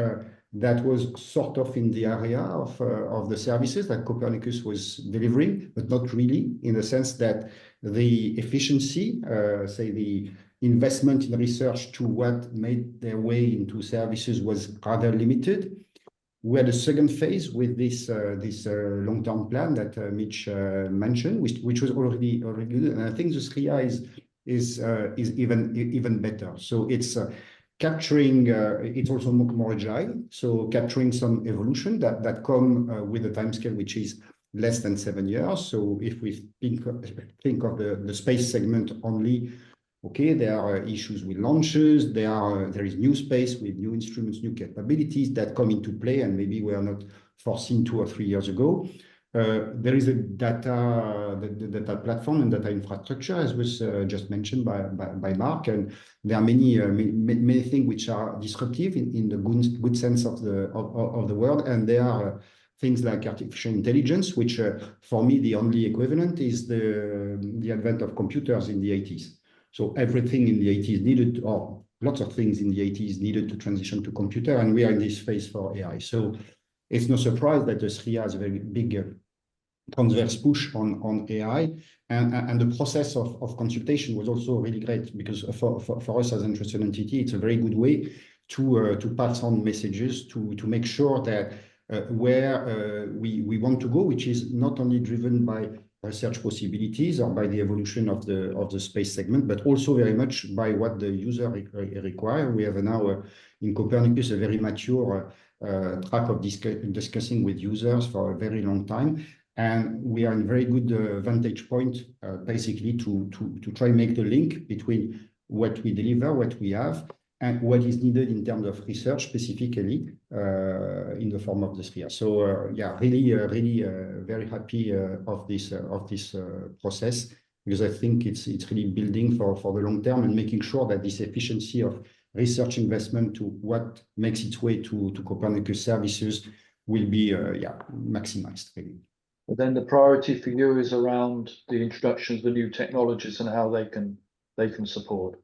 that was sort of in the area of the services that Copernicus was delivering, but not really, in the sense that the efficiency, say the investment in research to what made their way into services was rather limited. We had a second phase with this long-term plan that Mitch mentioned, which was already good, and I think the SRIA is even better. So it's capturing. It's also more agile. So capturing some evolution that come with a timescale which is less than 7 years. So if we think of the space segment only, okay, there are issues with launches. There is new space with new instruments, new capabilities that come into play, and maybe we are not foreseen 2 or 3 years ago. There is a data platform and data infrastructure, as was just mentioned by Mark, and there are many things which are disruptive in the good sense of the word, and there are things like artificial intelligence, which for me the only equivalent is the advent of computers in the 80s. So everything in the 80s needed, or lots of things in the 80s needed to transition to computer, and we are in this phase for AI. So it's no surprise that the SRIA has a very big transverse push on AI, and the process of consultation was also really great, because for us as an interested entity, it's a very good way to pass on messages to make sure that where we want to go, which is not only driven by research possibilities or by the evolution of the space segment, but also very much by what the user require. We have now in Copernicus a very mature track of discussing with users for a very long time, and we are in very good vantage point basically to try and make the link between what we deliver, what we have, and what is needed in terms of research specifically in the form of the SRIA. So yeah, really very happy of this process, because I think it's really building for the long term and making sure that this efficiency of research investment to what makes its way to Copernicus services will be maximized really. But then the priority for you is around the introduction of the new technologies and how they can support.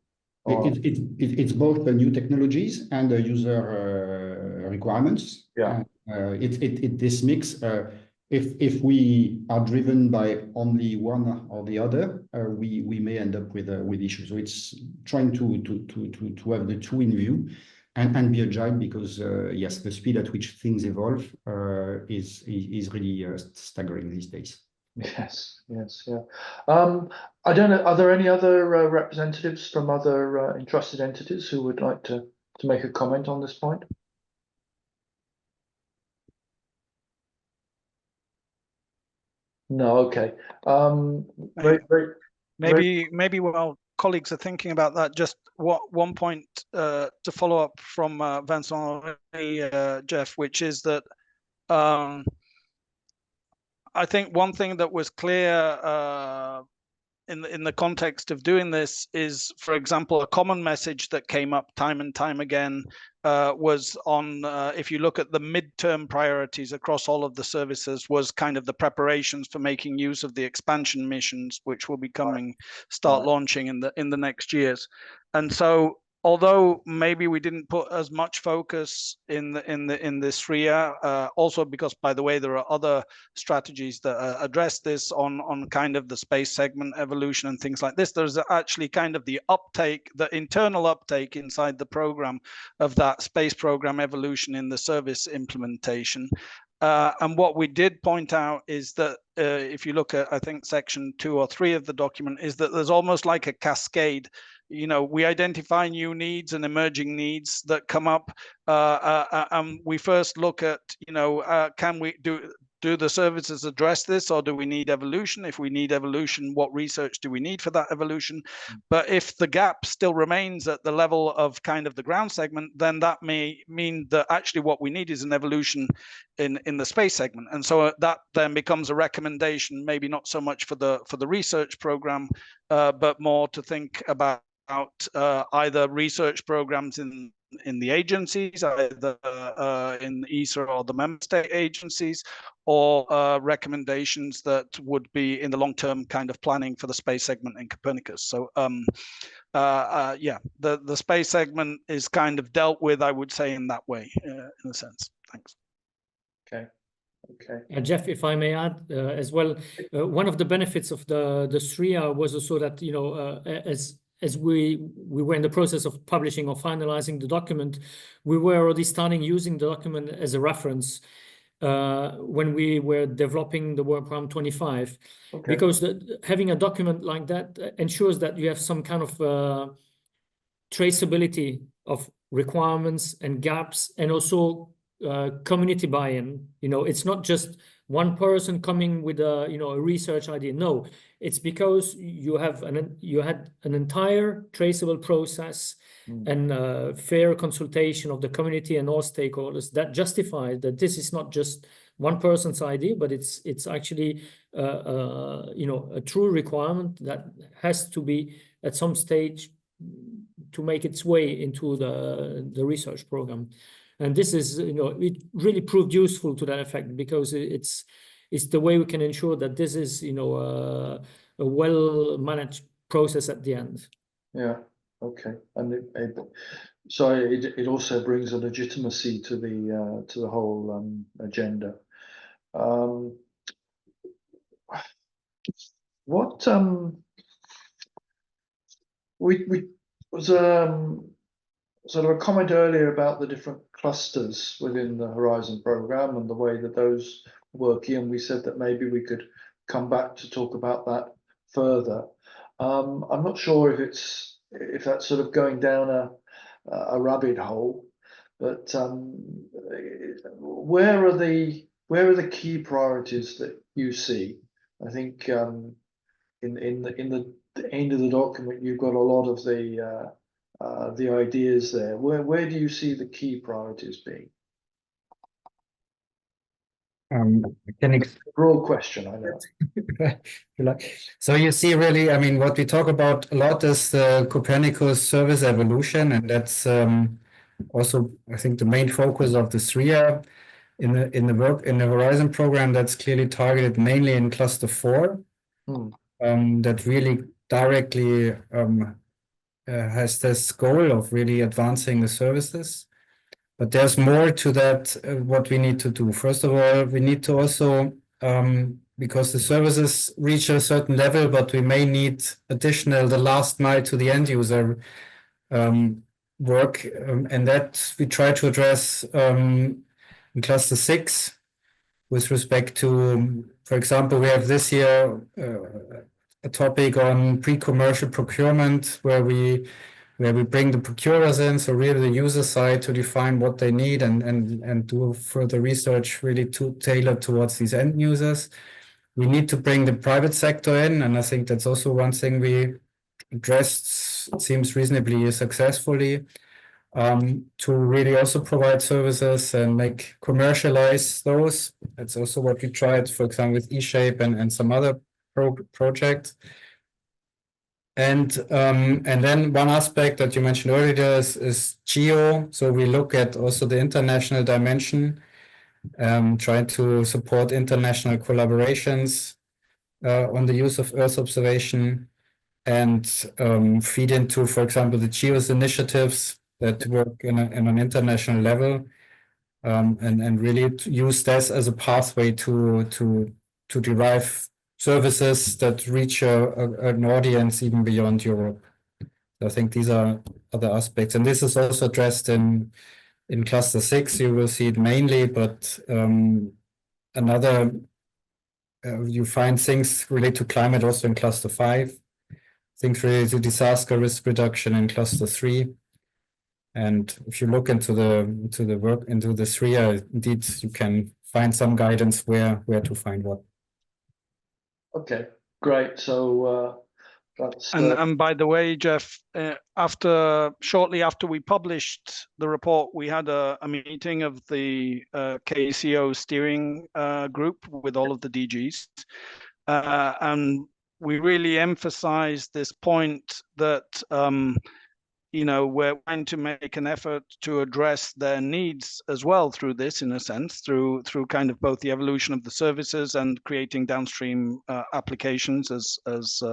It's both the new technologies and the user requirements. Yeah. This mix. If we are driven by only one or the other, we may end up with issues. So it's trying to have the two in view and be agile, because yes, the speed at which things evolve is really staggering these days. Yes, yeah. I don't know, are there any other representatives from other entrusted entities who would like to make a comment on this point? No, okay. Maybe while colleagues are thinking about that, just one point to follow up from Vincent, Jeff, which is that I think one thing that was clear in the context of doing this is, for example, a common message that came up time and time again was on, if you look at the midterm priorities across all of the services, was kind of the preparations for making use of the expansion missions, which will be coming, start launching in the next years. And so, although maybe we didn't put as much focus in the SRIA, also because, by the way, there are other strategies that address this on kind of the space segment evolution and things like this. There's actually kind of the uptake, the internal uptake inside the program of that space program evolution in the service implementation. And what we did point out is that if you look at, I think, section 2 or 3 of the document, is that there's almost like a cascade. You know, we identify new needs and emerging needs that come up, and we first look at, you know, can we do the services address this, or do we need evolution? If we need evolution, what research do we need for that evolution? But if the gap still remains at the level of kind of the ground segment, then that may mean that actually what we need is an evolution in the space segment. And so that then becomes a recommendation, maybe not so much for the research program, but more to think about either research programs in the agencies, either in ESA or the member state agencies, or recommendations that would be in the long-term kind of planning for the space segment in Copernicus. So yeah, the space segment is kind of dealt with, I would say, in that way, in a sense. Thanks. Okay. Jeff, if I may add as well, one of the benefits of the SRIA was also that, you know, as we were in the process of publishing or finalizing the document, we were already starting using the document as a reference when we were developing the work program 25, because having a document like that ensures that you have some kind of traceability of requirements and gaps, and also community buy-in. You know, it's not just one person coming with a, you know, a research idea. No, it's because you had an entire traceable process and fair consultation of the community and all stakeholders that justify that this is not just one person's idea, but it's actually you know, a true requirement that has to be at some stage to make its way into the research program. And this is, you know, it really proved useful to that effect, because it's the way we can ensure that this is, you know, a well-managed process at the end. Yeah. Okay. And so it also brings a legitimacy to the whole agenda. What we was sort of a comment earlier about the different clusters within the Horizon program and the way that those work in. We said that maybe we could come back to talk about that further. I'm not sure if that's sort of going down a rabbit hole, but where are the key priorities that you see? I think in the end of the document, you've got a lot of the ideas there. Where do you see the key priorities being? Broad question, I know. So you see, really, I mean, what we talk about a lot is the Copernicus service evolution, and that's also, I think, the main focus of the SRIA in the Horizon program. That's clearly targeted mainly in cluster 4, that really directly has this goal of really advancing the services. But there's more to that, what we need to do. First of all, we need to also, because the services reach a certain level, but we may need additional, the last mile to the end user work, and that we try to address in cluster 6 with respect to, for example, we have this year a topic on pre-commercial procurement, where we bring the procurers in, so really the user side, to define what they need and do further research really tailored towards these end users. We need to bring the private sector in, and I think that's also one thing we addressed, it seems reasonably successfully, to really also provide services and commercialize those. That's also what we tried, for example, with EOcafe and some other projects. And then one aspect that you mentioned earlier is geo. So we look at also the international dimension, trying to support international collaborations on the use of Earth observation, and feed into, for example, the GEOS initiatives that work in an international level, and really use this as a pathway to derive services that reach an audience even beyond Europe. So I think these are other aspects, and this is also addressed in cluster 6. You will see it mainly, but you find things related to climate also in cluster 5, things related to disaster risk reduction in cluster 3. And if you look into the work into the SRIA, indeed you can find some guidance where to find what. Okay, great. So that's and by the way, Jeff, shortly after we published the report, we had a meeting of the KCO steering group with all of the DGs, and we really emphasized this point that we're going to make an effort to address their needs as well through this, in a sense, through kind of both the evolution of the services and creating downstream applications, as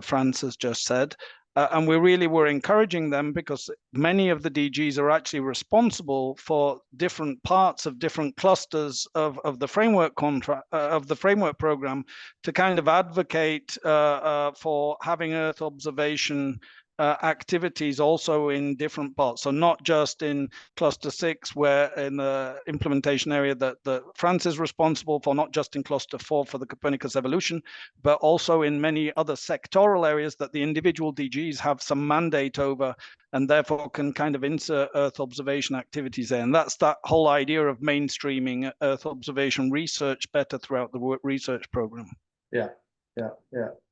Franz has just said. And we really were encouraging them, because many of the DGs are actually responsible for different parts of different clusters of the framework contract of the framework program, to kind of advocate for having Earth observation activities also in different parts. So not just in cluster 6, where in the implementation area that France is responsible for, not just in cluster 4 for the Copernicus evolution, but also in many other sectoral areas that the individual DGs have some mandate over, and therefore can kind of insert Earth observation activities there. And that's that whole idea of mainstreaming Earth observation research better throughout the research program. Yeah,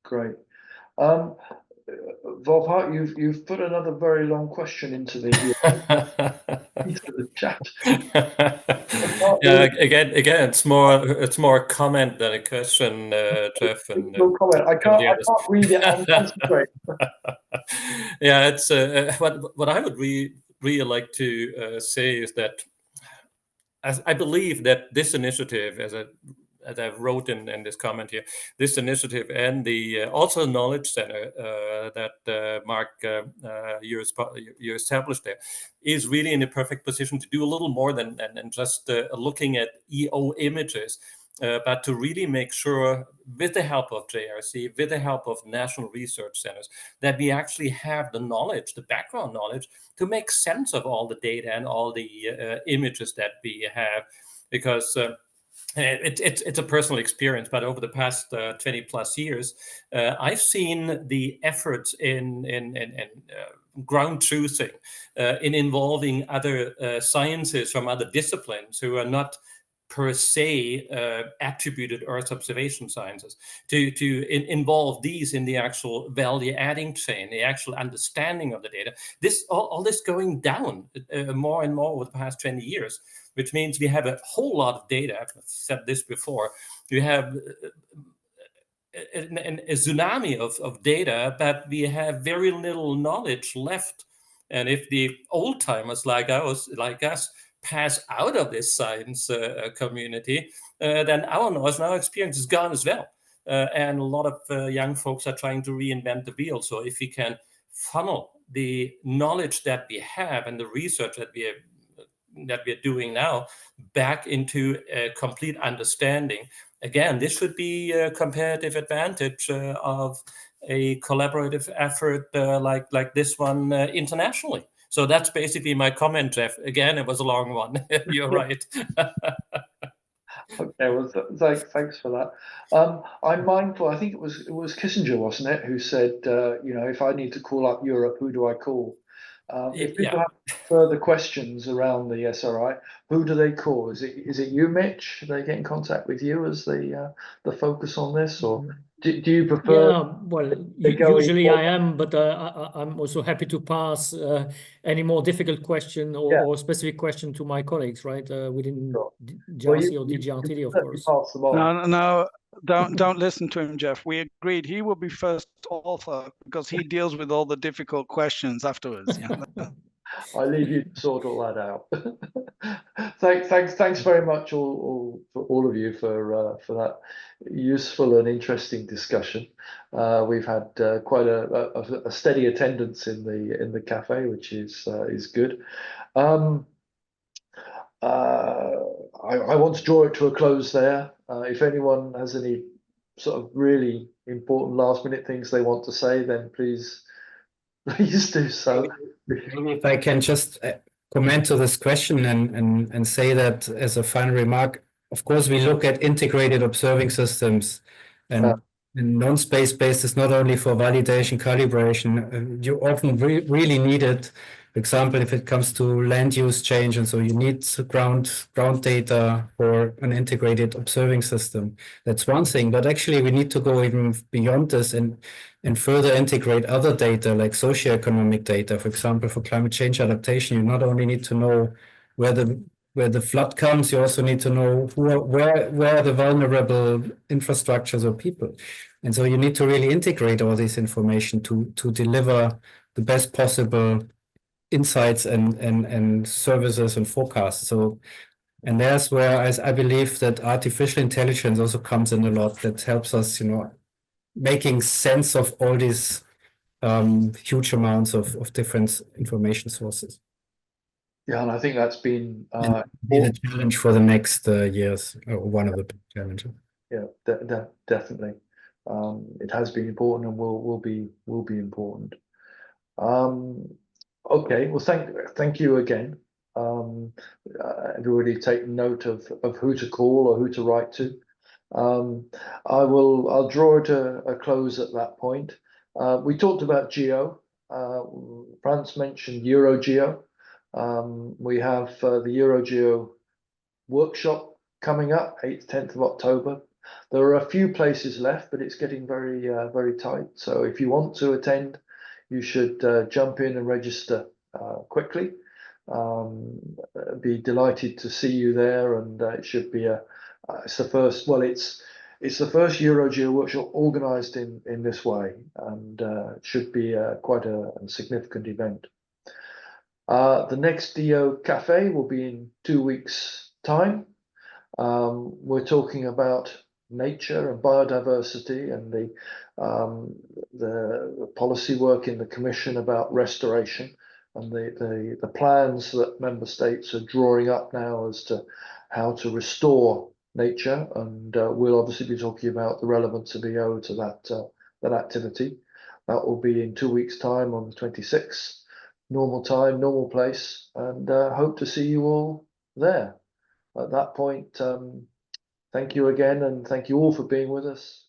great. Wolfhard, you've put another very long question into the chat. Yeah, again, it's more a comment than a question, Jeff. And no comment. I can't read it and concentrate. Yeah, it's what I would really like to say is that, as I believe that this initiative, as I wrote in this comment here, this initiative and the also knowledge center that Mark you established there, is really in a perfect position to do a little more than just looking at EO images, but to really make sure, with the help of JRC, with the help of national research centers, that we actually have the knowledge, the background knowledge, to make sense of all the data and all the images that we have, because it's a personal experience, but over the past 20 plus years, I've seen the efforts in ground truthing, in involving other sciences from other disciplines who are not per se attributed Earth observation sciences, to involve these in the actual value adding chain, the actual understanding of the data. All this going down more and more over the past 20 years, which means we have a whole lot of data. I've said this before. You have a tsunami of data, but we have very little knowledge left. And if the old timers like us pass out of this science community, then our knowledge and our experience is gone as well. And a lot of young folks are trying to reinvent the wheel. So if we can funnel the knowledge that we have and the research that we're doing now back into a complete understanding, again, this should be a comparative advantage of a collaborative effort like this one internationally. So that's basically my comment, Jeff. Again, it was a long one. You're right. Okay, well, thanks for that. I'm mindful. I think it was Kissinger, wasn't it, who said, if I need to call up Europe, who do I call? If people have further questions around the SRI, who do they call? Is it you, Mitch? Do they get in contact with you as the focus on this, or do you prefer? Yeah, well, usually I am, but I'm also happy to pass any more difficult question or specific question to my colleagues, right? Within JRC or DGRTD, of course. No, Don't listen to him, Jeff. We agreed he will be first author because he deals with all the difficult questions afterwards. Yeah. I leave you to sort all that out. Thanks very much, for all of you for that useful and interesting discussion. We've had quite a steady attendance in the cafe, which is good. I want to draw it to a close there. If anyone has any sort of really important last-minute things they want to say, then please do so. If I can just comment to this question and say that as a final remark, of course, we look at integrated observing systems, and non-space based is not only for validation, calibration. You often really need it. For example, if it comes to land use change, and so you need ground data for an integrated observing system. That's one thing, but actually we need to go even beyond this and further integrate other data like socioeconomic data. For example, for climate change adaptation, you not only need to know where the flood comes, you also need to know where are the vulnerable infrastructures or people. And so you need to really integrate all this information to deliver the best possible insights and services and forecasts. So, and there's where I believe that artificial intelligence also comes in a lot. That helps us, making sense of all these huge amounts of different information sources. Yeah, and I think that's been be the challenge for the next years, or one of the big challenges. Yeah, definitely. It has been important and will be important. Okay, well, thank you again. Everybody take note of who to call or who to write to. I'll draw it a close at that point. We talked about geo. Frans mentioned EuroGeo. We have the EuroGeo workshop coming up, 8th, 10th of October. There are a few places left, but it's getting very tight. So if you want to attend, you should jump in and register quickly. Be delighted to see you there, and it should be it's the first. Well, it's the first EuroGeo workshop organised in this way, and it should be quite a significant event. The next EOcafe will be in 2 weeks' time. We're talking about nature and biodiversity and the policy work in the Commission about restoration and the plans that member states are drawing up now as to how to restore nature. And we'll obviously be talking about the relevance of EO to that activity. That will be in 2 weeks' time on the 26th. Normal time, normal place, and hope to see you all there. At that point, thank you again, and thank you all for being with us.